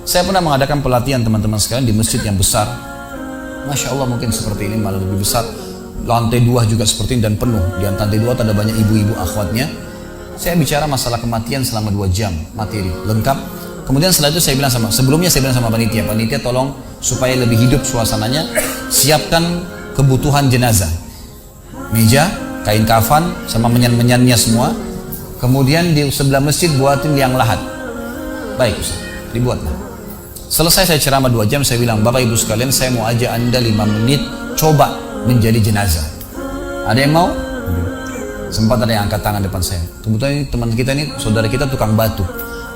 Saya pernah mengadakan pelatihan teman-teman sekalian di masjid yang besar. Masya Allah, mungkin seperti ini, malah lebih besar. Lantai 2 juga seperti ini dan penuh. Di lantai 2 ada banyak ibu-ibu akhwatnya. Saya bicara masalah kematian selama 2 jam, materi lengkap. Kemudian setelah itu sebelumnya saya bilang sama panitia tolong supaya lebih hidup suasananya, siapkan kebutuhan jenazah. Meja, kain kafan, sama menyan-menyannya semua. Kemudian di sebelah masjid buatin liang lahat. Baik Ustaz, dibuatlah. Selesai saya ceramah 2 jam, saya bilang, Bapak Ibu sekalian, saya mau ajak Anda 5 menit coba menjadi jenazah. Ada yang mau? Sempat ada yang angkat tangan depan saya. Kebetulan teman kita ini, saudara kita tukang batu.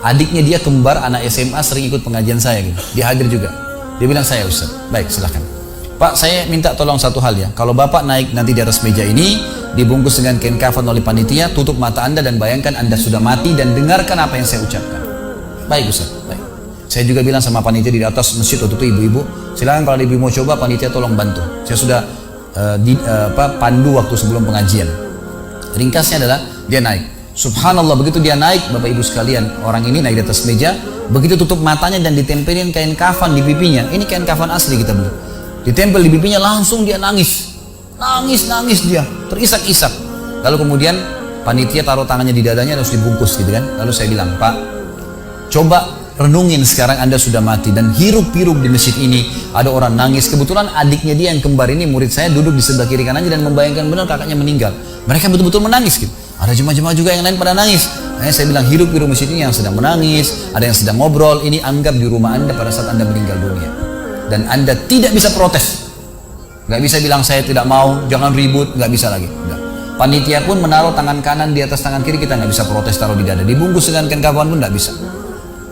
Adiknya dia kembar anak SMA, sering ikut pengajian saya gitu. Dia hadir juga. Dia bilang, saya Ustaz. Baik, silahkan. Pak, saya minta tolong satu hal ya. Kalau Bapak naik nanti di atas meja ini, dibungkus dengan kain kafan oleh panitia, tutup mata Anda dan bayangkan Anda sudah mati dan dengarkan apa yang saya ucapkan. Baik Ustaz, baik. Saya juga bilang sama panitia di atas masjid waktu itu, ibu-ibu, silakan kalau ibu mau coba, panitia tolong bantu. Saya sudah pandu waktu sebelum pengajian. Ringkasnya adalah dia naik. Subhanallah, begitu dia naik, Bapak Ibu sekalian, orang ini naik di atas meja, begitu tutup matanya dan ditempelin kain kafan di pipinya. Ini kain kafan asli kita beli. Ditempel di pipinya, langsung dia nangis. Nangis dia, terisak-isak. Lalu kemudian panitia taruh tangannya di dadanya, harus dibungkus gitu kan. Lalu saya bilang, Pak, coba renungin sekarang Anda sudah mati dan hiruk-pikuk di masjid ini ada orang nangis. Kebetulan adiknya dia yang kembar ini, murid saya, duduk di sebelah kiri kanannya dan membayangkan benar kakaknya meninggal. Mereka betul-betul menangis gitu. Ada jemaah-jemaah juga yang lain pada nangis. Saya bilang, hiruk-pikuk masjid ini yang sedang menangis, ada yang sedang ngobrol. Ini anggap di rumah Anda pada saat Anda meninggal dunia. Dan Anda tidak bisa protes. Gak bisa bilang saya tidak mau, jangan ribut, gak bisa lagi. Enggak. Panitia pun menaruh tangan kanan di atas tangan kiri, kita gak bisa protes taruh di dada. Dibungkus dengan kain kafan pun gak bisa.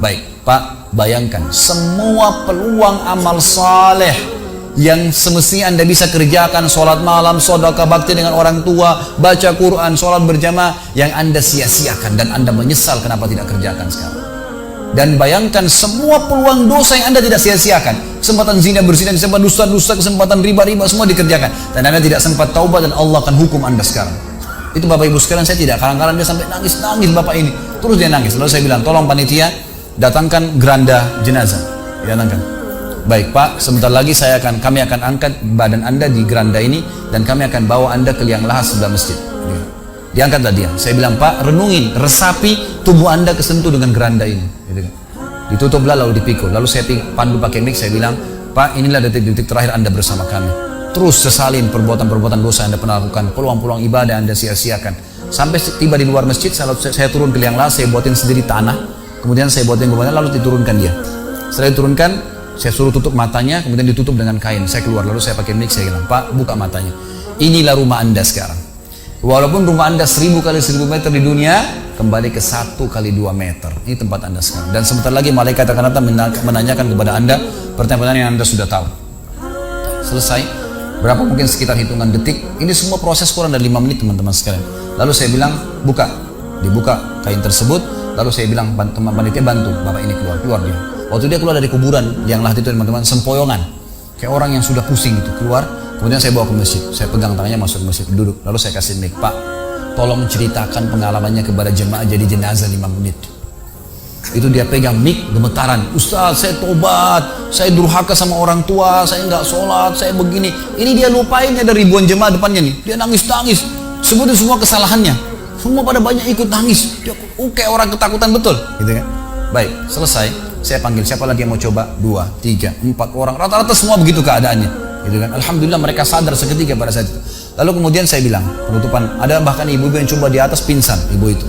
Baik, Pak, bayangkan semua peluang amal saleh yang semestinya Anda bisa kerjakan, sholat malam, sedekah bakti dengan orang tua, baca Quran, sholat berjamaah, yang Anda sia-siakan dan Anda menyesal kenapa tidak kerjakan sekarang. Dan bayangkan semua peluang dosa yang Anda tidak sia-siakan, kesempatan zina, berzina, kesempatan dusta-dusta, kesempatan riba-riba, semua dikerjakan, dan Anda tidak sempat taubat dan Allah akan hukum Anda sekarang. Itu Bapak Ibu sekalian, saya tidak karang-karang dia sampai nangis Bapak ini, terus dia nangis. Lalu saya bilang, tolong panitia datangkan geranda jenazah. Datangkan. Baik Pak, sebentar lagi kami akan angkat badan Anda di geranda ini dan kami akan bawa Anda ke liang lahat sebelah masjid. Diangkatlah dia. Saya bilang, Pak, renungin, resapi tubuh Anda kesentuh dengan geranda ini. Ditutuplah lalu dipikul. Lalu saya pandu pakai mic, saya bilang, Pak, inilah detik-detik terakhir Anda bersama kami. Terus sesalin perbuatan-perbuatan dosa yang Anda pernah lakukan, peluang-peluang ibadah yang Anda sia-siakan. Sampai tiba di luar masjid, saya turun ke liang lahat, saya buatin sendiri tanah. Kemudian saya buatin bebannya, lalu diturunkan dia. Setelah diturunkan, saya suruh tutup matanya, kemudian ditutup dengan kain. Saya keluar, lalu saya pakai mic, saya bilang, Pak, buka matanya. Inilah rumah Anda sekarang. Walaupun rumah Anda 1000 kali 1000 meter di dunia, kembali ke 1 kali 2 meter. Ini tempat Anda sekarang. Dan sebentar lagi malaikat akan datang menanyakan kepada Anda pertanyaan yang Anda sudah tahu. Selesai. Berapa mungkin sekitar hitungan detik. Ini semua proses kurang dari 5 menit teman-teman sekalian. Lalu saya bilang, buka. Dibuka kain tersebut. Lalu saya bilang, teman panitia bantu Bapak ini keluar dia. Waktu dia keluar dari kuburan yang lahat itu teman-teman, sempoyongan, kayak orang yang sudah pusing itu keluar. Kemudian saya bawa ke masjid, saya pegang tangannya masuk ke masjid, duduk. Lalu saya kasih mic, Pak, tolong ceritakan pengalamannya kepada jemaah jadi jenazah 5 menit. Itu dia pegang mic, gemetaran, Ustaz, saya tobat, saya durhaka sama orang tua, saya nggak sholat, saya begini. Ini dia lupain, ada ribuan jemaah depannya nih, dia nangis-nangis, sebutin semua kesalahannya. Semua pada banyak ikut nangis. Dia kayak orang ketakutan betul, gitu kan? Baik, selesai. Saya panggil siapa lagi yang mau coba? 2, 3, 4 orang. Rata-rata semua begitu keadaannya, gitu kan? Alhamdulillah mereka sadar seketika pada saat itu. Lalu kemudian saya bilang penutupan. Ada bahkan ibu-ibu yang coba di atas pingsan, ibu itu.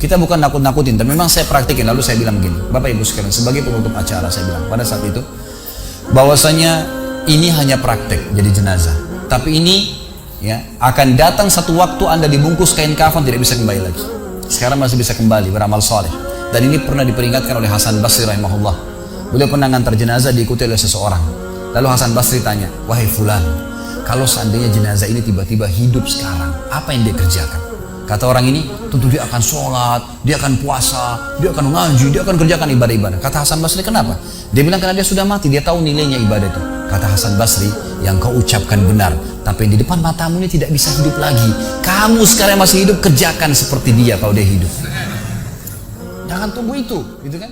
Kita bukan nakut-nakutin, tapi memang saya praktikin. Lalu saya bilang begini, Bapak Ibu sekalian, sebagai penutup acara saya bilang pada saat itu, bahwasanya ini hanya praktek jadi jenazah. Tapi ini ya akan datang satu waktu Anda dibungkus kain kafan tidak bisa kembali lagi. Sekarang masih bisa kembali beramal soleh. Dan ini pernah diperingatkan oleh Hasan Basri rahimahullah. Beliau pernah ngantar jenazah diikuti oleh seseorang. Lalu Hasan Basri tanya, wahai fulan, kalau seandainya jenazah ini tiba-tiba hidup sekarang, apa yang dia kerjakan? Kata orang ini, tentu dia akan sholat, dia akan puasa, dia akan ngaji, dia akan kerjakan ibadah-ibadah. Kata Hasan Basri, kenapa? Dia bilang karena dia sudah mati, dia tahu nilainya ibadah itu. Kata Hasan Basri, yang kau ucapkan benar, tapi yang di depan matamu ini tidak bisa hidup lagi. Kamu sekarang masih hidup, kerjakan seperti dia kalau dia hidup. Jangan tunggu itu, gitu kan?